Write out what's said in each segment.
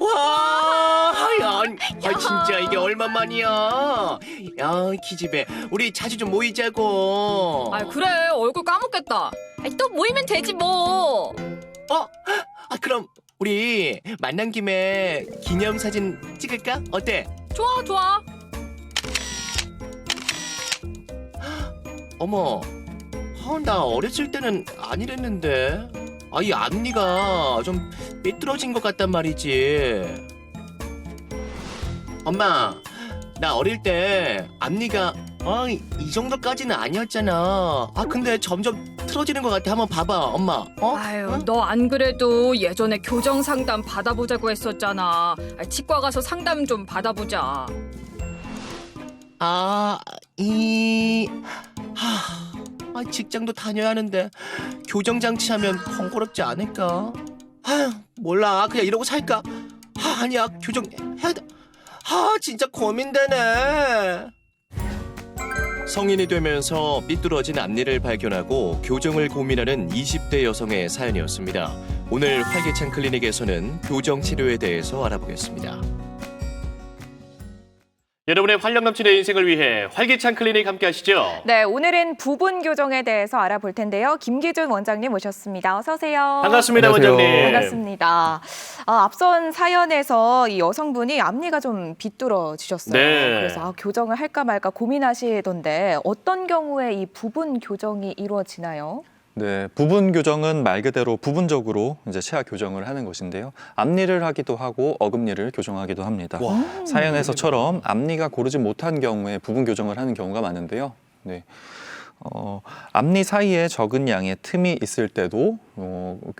와, 진짜 이게 얼마만이야? 야, 기집애, 우리 자주 좀 모이자고. 아 그래 얼굴 까먹겠다. 아이, 또 모이면 되지 뭐. 그럼 우리 만난 김에 기념사진 찍을까? 어때? 좋아. 어머, 나 어렸을 때는 안 이랬는데. 이 앞니가 좀 삐뚤어진 것 같단 말이지. 엄마, 나 어릴 때 앞니가 이 정도까지는 아니었잖아. 근데 점점 틀어지는 것 같아. 한번 봐봐, 엄마. 아유 응? 너 안 그래도 예전에 교정 상담 받아보자고 했었잖아. 치과 가서 상담 좀 받아보자. 직장도 다녀야 하는데 교정 장치하면 번거롭지 않을까? 몰라. 그냥 이러고 살까? 아니야, 교정 해야 돼. 진짜 고민되네. 성인이 되면서 삐뚤어진 앞니를 발견하고 교정을 고민하는 20대 여성의 사연이었습니다. 오늘 활기찬 클리닉에서는 교정 치료에 대해서 알아보겠습니다. 여러분의 활력 넘치는 인생을 위해 활기찬 클리닉 함께 하시죠. 네, 오늘은 부분 교정에 대해서 알아볼 텐데요. 김기준 원장님 모셨습니다. 어서 오세요. 반갑습니다, 안녕하세요. 원장님. 반갑습니다. 앞선 사연에서 이 여성분이 앞니가 좀 비뚤어지셨어요. 네. 그래서 교정을 할까 말까 고민하시던데 어떤 경우에 이 부분 교정이 이루어지나요? 네, 부분 교정은 말 그대로 부분적으로 이제 치아 교정을 하는 것인데요. 앞니를 하기도 하고 어금니를 교정하기도 합니다. 사연에서처럼 앞니가 고르지 못한 경우에 부분 교정을 하는 경우가 많은데요. 네. 앞니 사이에 적은 양의 틈이 있을 때도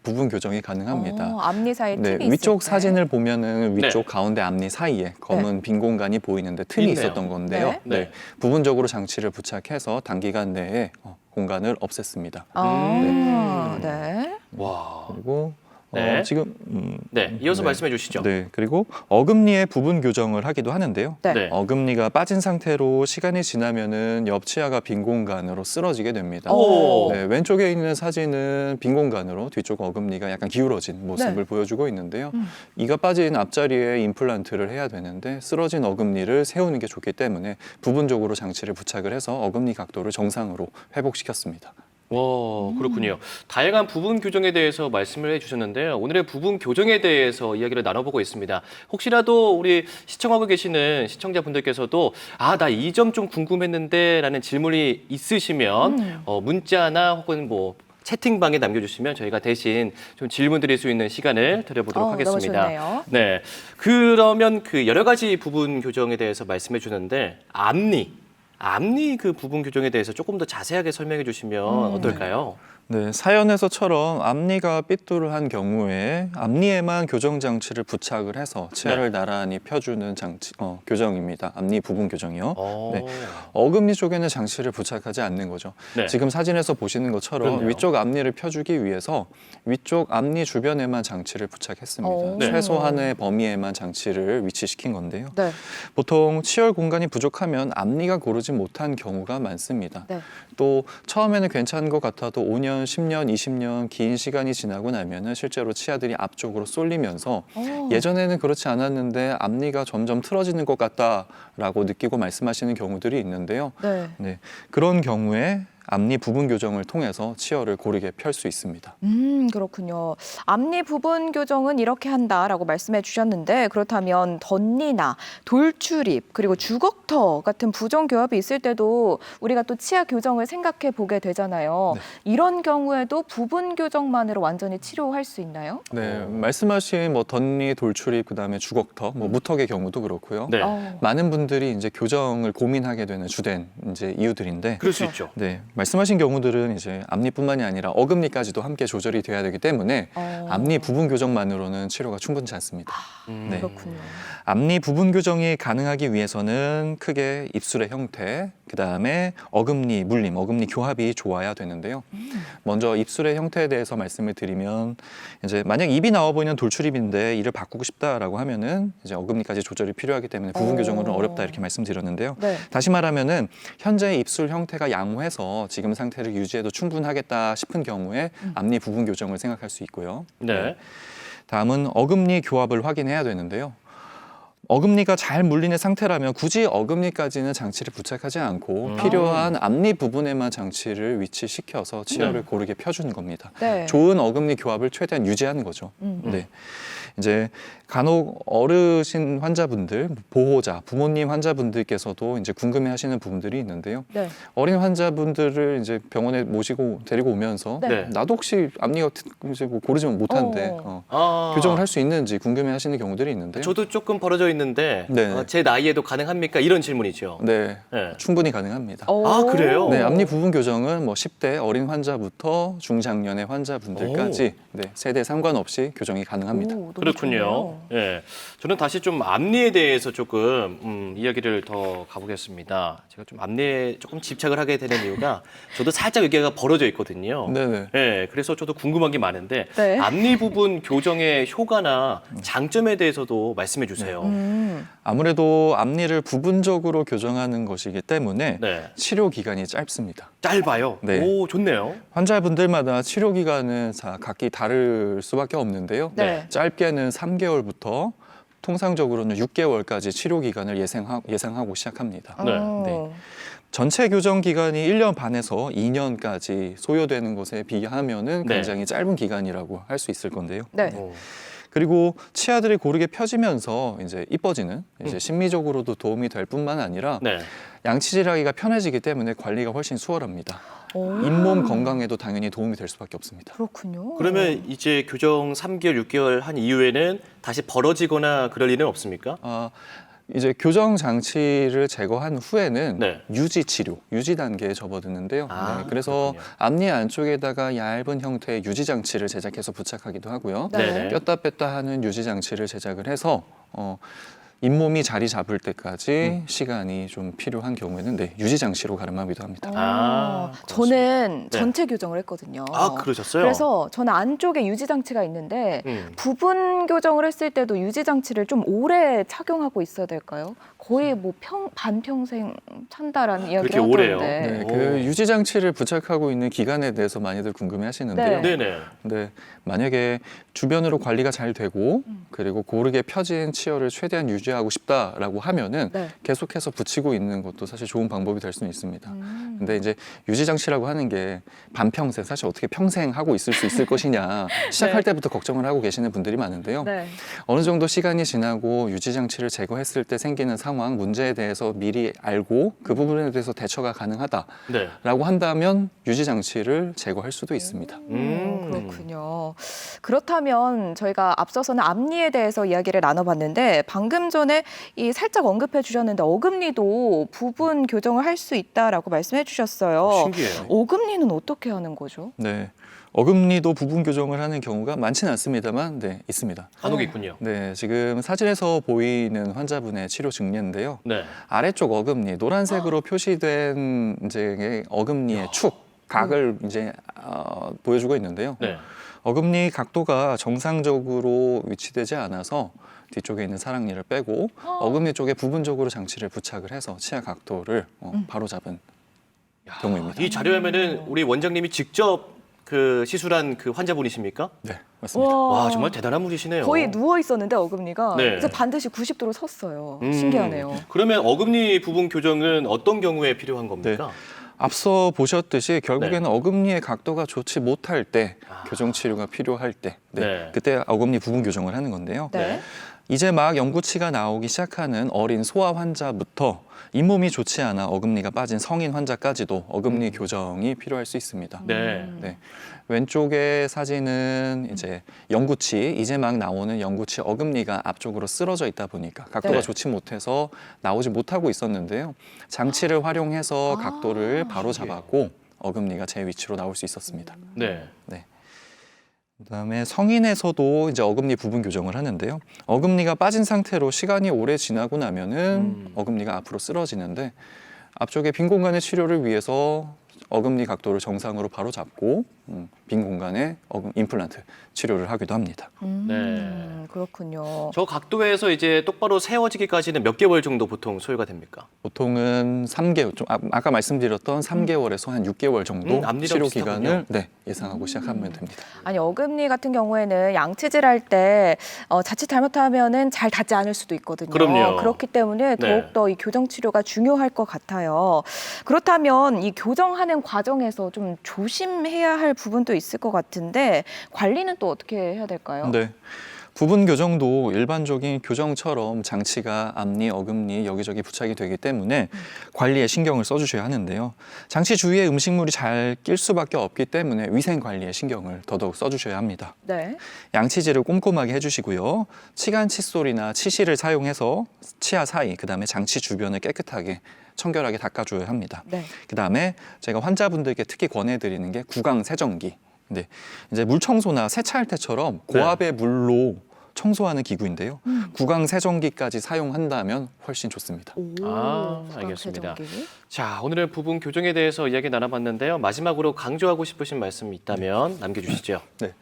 부분 교정이 가능합니다. 앞니 사이에 네, 틈이 위쪽 있을 때. 사진을 보면은 위쪽 네. 가운데 앞니 사이에 검은 빈 공간이 보이는데 틈이 있네요. 있었던 건데요. 네. 네. 부분적으로 장치를 부착해서 단기간 내에 공간을 없앴습니다. 네. 와. 그리고 네. 지금 네, 이어서 말씀해 주시죠. 네, 그리고 어금니의 부분 교정을 하기도 하는데요. 네. 네. 어금니가 빠진 상태로 시간이 지나면은 옆 치아가 빈 공간으로 쓰러지게 됩니다. 오. 네, 왼쪽에 있는 사진은 빈 공간으로 뒤쪽 어금니가 약간 기울어진 모습을 네. 보여주고 있는데요. 이가 빠진 앞자리에 임플란트를 해야 되는데 쓰러진 어금니를 세우는 게 좋기 때문에 부분적으로 장치를 부착을 해서 어금니 각도를 정상으로 회복시켰습니다. 와, 그렇군요. 다양한 부분 교정에 대해서 말씀을 해주셨는데요. 오늘의 부분 교정에 대해서 이야기를 나눠보고 있습니다. 혹시라도 우리 시청하고 계시는 시청자분들께서도 나 이 점 좀 궁금했는데 라는 질문이 있으시면 문자나 혹은 채팅방에 남겨주시면 저희가 대신 좀 질문 드릴 수 있는 시간을 드려보도록 하겠습니다. 너무 좋네요. 네, 그러면 그 여러 가지 부분 교정에 대해서 말씀해 주는데 앞니 그 부분 교정에 대해서 조금 더 자세하게 설명해 주시면 어떨까요? 네, 사연에서처럼 앞니가 삐뚤한 경우에 앞니에만 교정 장치를 부착을 해서 치아를 나란히 펴주는 장치, 교정입니다. 앞니 부분 교정이요. 네. 어금니 쪽에는 장치를 부착하지 않는 거죠. 네. 지금 사진에서 보시는 것처럼 그렇네요. 위쪽 앞니를 펴주기 위해서 위쪽 앞니 주변에만 장치를 부착했습니다. 네. 최소한의 범위에만 장치를 위치시킨 건데요. 네. 보통 치열 공간이 부족하면 앞니가 고르지 못한 경우가 많습니다. 네. 또 처음에는 괜찮은 것 같아도 5년, 10년, 20년 긴 시간이 지나고 나면은 실제로 치아들이 앞쪽으로 쏠리면서 예전에는 그렇지 않았는데 앞니가 점점 틀어지는 것 같다라고 느끼고 말씀하시는 경우들이 있는데요. 네. 네, 그런 경우에 앞니 부분 교정을 통해서 치열을 고르게 펼 수 있습니다. 그렇군요. 앞니 부분 교정은 이렇게 한다라고 말씀해 주셨는데 그렇다면 덧니나 돌출입 그리고 주걱턱 같은 부정 교합이 있을 때도 우리가 또 치아 교정을 생각해 보게 되잖아요. 네. 이런 경우에도 부분 교정만으로 완전히 치료할 수 있나요? 네, 말씀하신 덧니, 돌출입, 그다음에 주걱턱, 무턱의 경우도 그렇고요. 네, 많은 분들이 이제 교정을 고민하게 되는 주된 이제 이유들인데 그럴 수 있죠. 네, 말씀하신 경우들은 이제 앞니뿐만이 아니라 어금니까지도 함께 조절이 돼야 되기 때문에 앞니 부분 교정만으로는 치료가 충분치 않습니다. 네. 그렇군요. 앞니 부분 교정이 가능하기 위해서는 크게 입술의 형태, 그다음에 어금니 물림, 어금니 교합이 좋아야 되는데요. 먼저 입술의 형태에 대해서 말씀을 드리면 이제 만약 입이 나와 보이는 돌출입인데 이를 바꾸고 싶다라고 하면은 이제 어금니까지 조절이 필요하기 때문에 부분 교정으로는 어렵다 이렇게 말씀드렸는데요. 네. 다시 말하면은 현재 입술 형태가 양호해서 지금 상태를 유지해도 충분하겠다 싶은 경우에 앞니 부분 교정을 생각할 수 있고요. 네. 다음은 어금니 교합을 확인해야 되는데요. 어금니가 잘 물리는 상태라면 굳이 어금니까지는 장치를 부착하지 않고 필요한 앞니 부분에만 장치를 위치시켜서 치아를 고르게 펴주는 겁니다. 네. 좋은 어금니 교합을 최대한 유지하는 거죠. 네. 이제 간혹 어르신 환자분들, 보호자, 부모님 환자분들께서도 이제 궁금해하시는 부분들이 있는데요. 네. 어린 환자분들을 이제 병원에 모시고 데리고 오면서 네. 나도 혹시 앞니가 이제 뭐 고르지는 못하는데 아, 교정을 할 수 있는지 궁금해하시는 경우들이 있는데요. 저도 조금 벌어져 있는데 네. 제 나이에도 가능합니까? 이런 질문이죠. 네, 네. 충분히 가능합니다. 오. 아, 그래요? 네, 앞니 부분 교정은 뭐 10대 어린 환자부터 중장년의 환자분들까지 네, 세대 상관없이 교정이 가능합니다. 오, 너무 그렇군요. 좋네요. 예, 저는 다시 좀 앞니에 대해서 조금 이야기를 더 가보겠습니다. 제가 좀 앞니에 조금 집착을 하게 되는 이유가 저도 살짝 여기가 벌어져 있거든요. 네네. 예, 그래서 저도 궁금한 게 많은데 네. 앞니 부분 교정의 효과나 장점에 대해서도 말씀해 주세요. 아무래도 앞니를 부분적으로 교정하는 것이기 때문에 네, 치료 기간이 짧습니다. 짧아요. 네. 오, 좋네요. 환자분들마다 치료 기간은 각기 다를 수밖에 없는데요. 네. 짧게는 3개월부터 통상적으로는 6개월까지 치료 기간을 예상하고 시작합니다. 네. 어. 전체 교정 기간이 1년 반에서 2년까지 소요되는 것에 비하면은 네. 굉장히 짧은 기간이라고 할 수 있을 건데요. 네. 오. 그리고 치아들이 고르게 펴지면서 이제 이뻐지는 이제 심미적으로도 도움이 될 뿐만 아니라 네. 양치질하기가 편해지기 때문에 관리가 훨씬 수월합니다. 오. 잇몸 건강에도 당연히 도움이 될 수밖에 없습니다. 그렇군요. 그러면 이제 교정 3개월, 6개월 한 이후에는 다시 벌어지거나 그럴 일은 없습니까? 이제 교정 장치를 제거한 후에는 네. 유지 치료, 유지 단계에 접어드는데요. 아, 네, 그래서 그렇군요. 앞니 안쪽에다가 얇은 형태의 유지 장치를 제작해서 부착하기도 하고요. 네. 네네. 꼈다 뺐다 하는 유지 장치를 제작을 해서 잇몸이 자리 잡을 때까지 시간이 좀 필요한 경우에는 네, 유지 장치로 가름하기도 합니다. 아, 저는 네. 전체 교정을 했거든요. 아, 그러셨어요? 그래서 저는 안쪽에 유지 장치가 있는데 부분 교정을 했을 때도 유지 장치를 좀 오래 착용하고 있어야 될까요? 거의 뭐 반평생 찬다라는 이야기를 그렇게 오래요? 하던데. 네, 오. 그 유지 장치를 부착하고 있는 기간에 대해서 많이들 궁금해하시는데요. 네. 네네. 네, 만약에 주변으로 관리가 잘 되고 그리고 고르게 펴진 치열을 최대한 유지하고 싶다라고 하면은 네. 계속해서 붙이고 있는 것도 사실 좋은 방법이 될 수는 있습니다. 근데 이제 유지 장치라고 하는 게 반평생 사실 어떻게 평생 하고 있을 수 있을 것이냐 시작할 네. 때부터 걱정을 하고 계시는 분들이 많은데요. 네. 어느 정도 시간이 지나고 유지 장치를 제거했을 때 생기는 상황, 문제에 대해서 미리 알고 그 부분에 대해서 대처가 가능하다라고 네. 한다면 유지 장치를 제거할 수도 있습니다. 그렇군요. 그렇다면 저희가 앞서서는 앞니에 대해서 이야기를 나눠봤는데 방금 전에 이 살짝 언급해 주셨는데 어금니도 부분 교정을 할 수 있다라고 말씀해 주셨어요. 신기해요. 어금니는 어떻게 하는 거죠? 네, 어금니도 부분 교정을 하는 경우가 많지는 않습니다만, 네, 있습니다. 간혹 있군요. 네, 지금 사진에서 보이는 환자분의 치료 증례인데요. 네. 아래쪽 어금니, 노란색으로 표시된 이제 어금니의 축, 각을 이제 보여주고 있는데요. 네. 어금니 각도가 정상적으로 위치되지 않아서 뒤쪽에 있는 사랑니를 빼고 어금니 쪽에 부분적으로 장치를 부착을 해서 치아 각도를 바로 잡은 경우입니다. 이 자료화면은 우리 원장님이 직접 그 시술한 그 환자분이십니까? 네, 맞습니다. 와, 정말 대단한 분이시네요. 거의 누워 있었는데 어금니가 네. 그래서 반드시 90도로 섰어요. 신기하네요. 그러면 어금니 부분 교정은 어떤 경우에 필요한 겁니까? 앞서 보셨듯이 결국에는 네. 어금니의 각도가 좋지 못할 때 아. 교정 치료가 필요할 때 네. 그때 어금니 부분 교정을 하는 건데요. 네. 이제 막 영구치가 나오기 시작하는 어린 소아 환자부터 잇몸이 좋지 않아 어금니가 빠진 성인 환자까지도 어금니 교정이 필요할 수 있습니다. 네. 네. 왼쪽의 사진은 이제 영구치, 이제 막 나오는 영구치 어금니가 앞쪽으로 쓰러져 있다 보니까 각도가 네. 좋지 못해서 나오지 못하고 있었는데요. 장치를 활용해서 각도를 바로 잡았고 어금니가 제 위치로 나올 수 있었습니다. 네. 그다음에 성인에서도 이제 어금니 부분 교정을 하는데요. 어금니가 빠진 상태로 시간이 오래 지나고 나면은 어금니가 앞으로 쓰러지는데 앞쪽에 빈 공간의 치료를 위해서 어금니 각도를 정상으로 바로 잡고 빈 공간에 임플란트 치료를 하기도 합니다. 그렇군요. 저 각도에서 이제 똑바로 세워지기까지는 몇 개월 정도 보통 소요가 됩니까? 보통은 3개월, 아까 말씀드렸던 3개월에서 한 6개월 정도 앞니랑 치료 비슷하군요. 기간을 예상하고 시작하면 됩니다. 아니 어금니 같은 경우에는 양치질 할 때 자칫 잘못하면은 잘 닿지 않을 수도 있거든요. 그럼요. 그렇기 때문에 더욱더 이 교정 치료가 중요할 것 같아요. 그렇다면 이 교정하는 과정에서 좀 조심해야 할 부분도 있을 것 같은데 관리는 또 어떻게 해야 될까요? 네. 부분 교정도 일반적인 교정처럼 장치가 앞니, 어금니 여기저기 부착이 되기 때문에 관리에 신경을 써주셔야 하는데요. 장치 주위에 음식물이 잘 낄 수밖에 없기 때문에 위생 관리에 신경을 더더욱 써주셔야 합니다. 네. 양치질을 꼼꼼하게 해주시고요. 치간 칫솔이나 치실을 사용해서 치아 사이, 그다음에 장치 주변을 깨끗하게 청결하게 닦아줘야 합니다. 네. 그다음에 제가 환자분들께 특히 권해드리는 게 구강 세정기. 근데 이제 물 청소나 세차할 때처럼 고압의 물로 청소하는 기구인데요. 구강 세정기까지 사용한다면 훨씬 좋습니다. 구강 알겠습니다. 세정기. 자, 오늘은 부분 교정에 대해서 이야기 나눠봤는데요. 마지막으로 강조하고 싶으신 말씀 있다면 남겨주시죠. 네.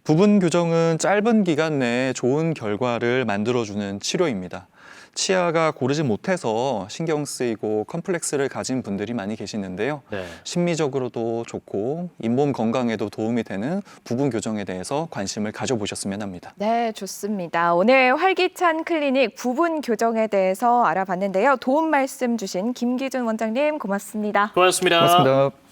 부분 교정은 짧은 기간 내에 좋은 결과를 만들어주는 치료입니다. 치아가 고르지 못해서 신경 쓰이고 컴플렉스를 가진 분들이 많이 계시는데요. 네. 심미적으로도 좋고 잇몸 건강에도 도움이 되는 부분 교정에 대해서 관심을 가져보셨으면 합니다. 네, 좋습니다. 오늘 활기찬 클리닉 부분 교정에 대해서 알아봤는데요. 도움 말씀 주신 김기준 원장님 고맙습니다. 고맙습니다. 고맙습니다.